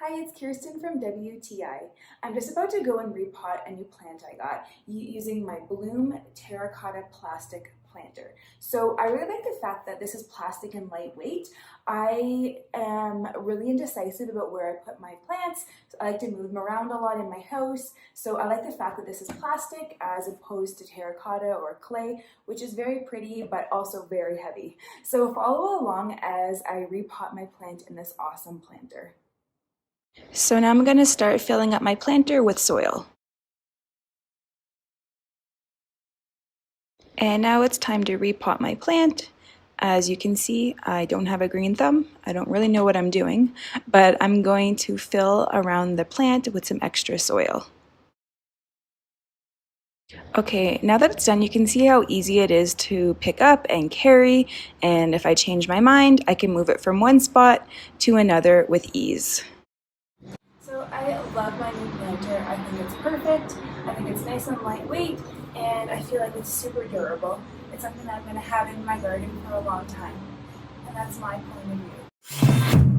Hi, it's Kirsten from WTI. I'm just about to go and repot a new plant I got using my Bloem terracotta plastic planter. So I really like the fact that this is plastic and lightweight. I am really indecisive about where I put my plants. So I like to move them around a lot in my house. So I like the fact that this is plastic as opposed to terracotta or clay, which is very pretty but also very heavy. So follow along as I repot my plant in this awesome planter. So now I'm going to start filling up my planter with soil. And now it's time to repot my plant. As you can see, I don't have a green thumb. I don't really know what I'm doing, but I'm going to fill around the plant with some extra soil. Okay, now that it's done, you can see how easy it is to pick up and carry, and if I change my mind, I can move it from one spot to another with ease. So I love my new planter. I think it's perfect. I think it's nice and lightweight, and I feel like it's super durable. It's something that I'm going to have in my garden for a long time, and that's my point of view.